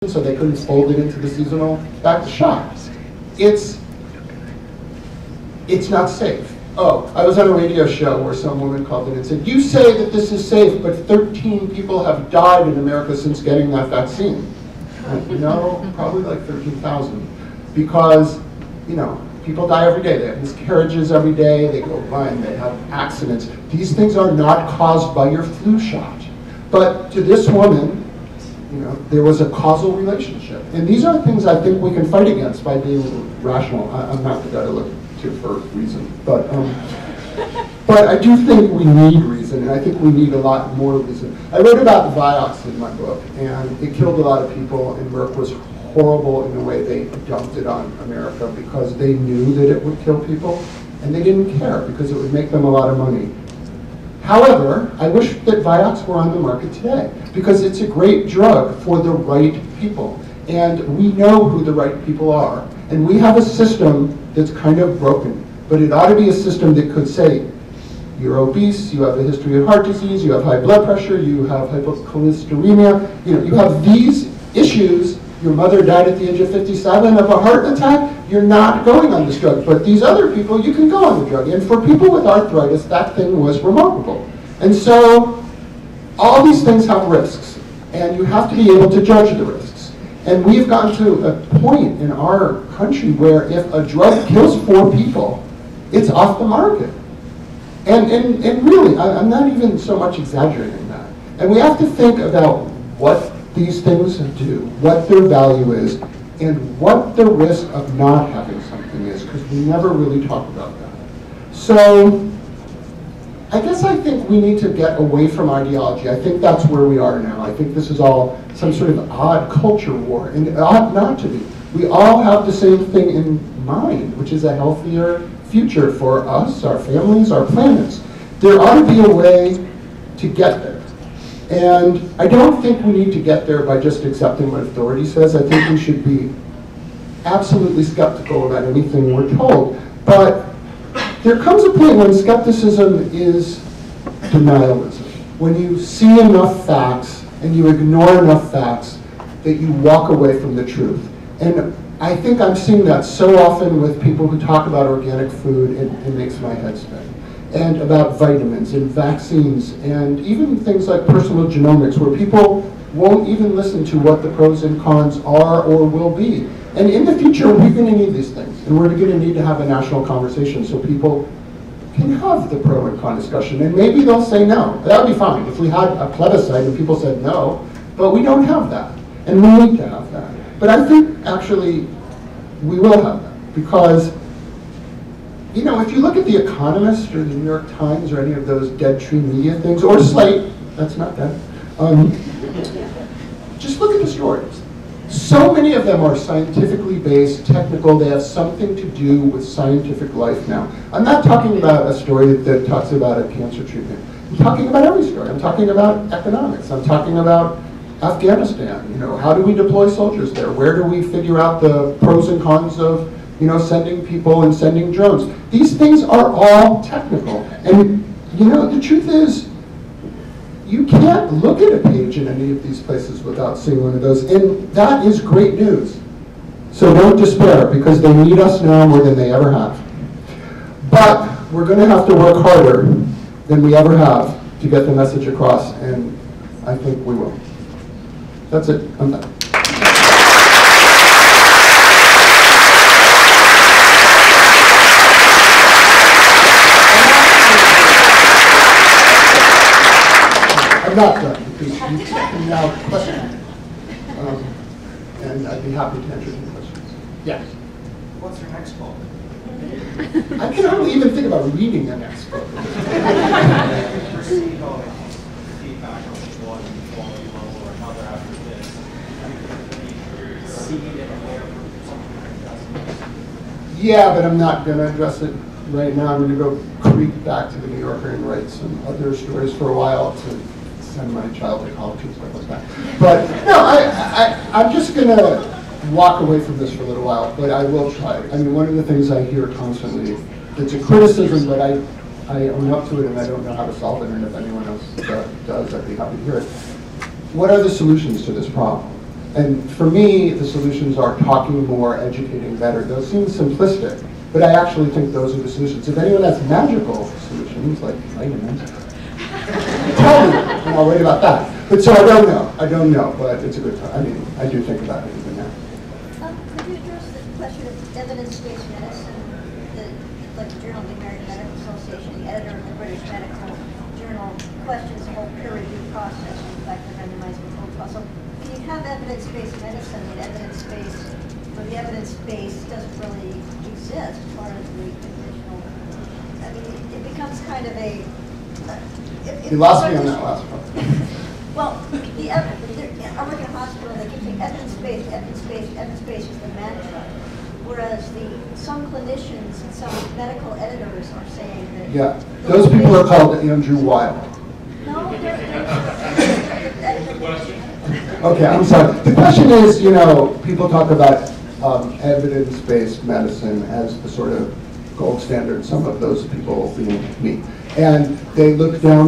so they couldn't fold it into the seasonal back to shop. It's not safe. Oh, I was on a radio show where some woman called in and said, "You say that this is safe, but 13 people have died in America since getting that vaccine." No, probably like 13,000. Because, people die every day. They have miscarriages every day. They go blind. They have accidents. These things are not caused by your flu shot. But to this woman, there was a causal relationship. And these are things I think we can fight against by being rational. I'm not the guy to look to for reason. But I do think we need reason, and I think we need a lot more reason. I wrote about Vioxx in my book, and it killed a lot of people, and Merck was horrible in the way they dumped it on America because they knew that it would kill people, and they didn't care because it would make them a lot of money. However, I wish that Vioxx were on the market today because it's a great drug for the right people. And we know who the right people are. And we have a system that's kind of broken. But it ought to be a system that could say, you're obese, you have a history of heart disease, you have high blood pressure, you have hypercholesteremia, you have these issues. Your mother died at the age of 57 of a heart attack, you're not going on this drug. But these other people, you can go on the drug. And for people with arthritis, that thing was remarkable. And so all these things have risks, and you have to be able to judge the risks. And we've gotten to a point in our country where if a drug kills 4 people, it's off the market. And really, I'm not even so much exaggerating that. And we have to think about what these things do, what their value is, and what the risk of not having something is, because we never really talk about that. So I guess I think we need to get away from ideology. I think that's where we are now. I think this is all some sort of odd culture war, and it ought not to be. We all have the same thing in mind, which is a healthier future for us, our families, our planets. There ought to be a way to get there. And I don't think we need to get there by just accepting what authority says. I think we should be absolutely skeptical about anything we're told. But there comes a point when skepticism is denialism. When you see enough facts and you ignore enough facts that you walk away from the truth. And I think I'm seeing that so often with people who talk about organic food, it makes my head spin. And about vitamins and vaccines and even things like personal genomics where people won't even listen to what the pros and cons are or will be. And in the future, we're going to need these things. And we're going to need to have a national conversation so people can have the pro and con discussion. And maybe they'll say no. That would be fine if we had a plebiscite and people said no. But we don't have that. And we need to have that. But I think, actually, we will have that. Because if you look at The Economist or the New York Times or any of those dead tree media things, or Slate, that's not dead, just look at the stories. So many of them are scientifically based, technical, they have something to do with scientific life now. I'm not talking about a story that talks about a cancer treatment. I'm talking about every story. I'm talking about economics. I'm talking about Afghanistan. How do we deploy soldiers there? Where do we figure out the pros and cons of sending people and sending drones? These things are all technical. And, the truth is, you can't look at a page in any of these places without seeing one of those. And that is great news. So don't despair, because they need us now more than they ever have. But we're going to have to work harder than we ever have to get the message across. And I think we will. That's it. I'm done. Not done, because you can now question, and I'd be happy to answer any questions. Yes? What's your next book? I can hardly even think about reading the next book. Receive all the feedback on one quality level or another after this. See it aware for something like that. Yeah, but I'm not going to address it right now. I'm going to go creep back to the New Yorker and write some other stories for a while to send my child to college and stuff like that. But no, I'm just going to walk away from this for a little while, but I will try. I mean, one of the things I hear constantly, it's a criticism, but I own up to it and I don't know how to solve it, and if anyone else does, I'd be happy to hear it. What are the solutions to this problem? And for me, the solutions are talking more, educating better. Those seem simplistic, but I actually think those are the solutions. If anyone has magical solutions, like vitamins, tell me, and I'll write about that. But so I don't know, but it's a good, I mean, I do think about it even now. Could you address the question of evidence-based medicine? Like the Journal of the American Medical Association, the editor of the British Medical Journal questions the whole peer review process, in fact, the randomized controlled trial. So can you have evidence-based medicine and evidence-based, but the evidence-based doesn't really exist as far as the conventional? I mean, it becomes kind of a. You lost me on that last part. Well, I work in a hospital, and they keep saying evidence-based, evidence-based, evidence-based is the mantra. Whereas some clinicians and some medical editors are saying that. Yeah, those people are called Andrew Weil. No, they're Okay, I'm sorry. The question is, you know, people talk about evidence-based medicine as the sort of gold standard, some of those people being me. And they look down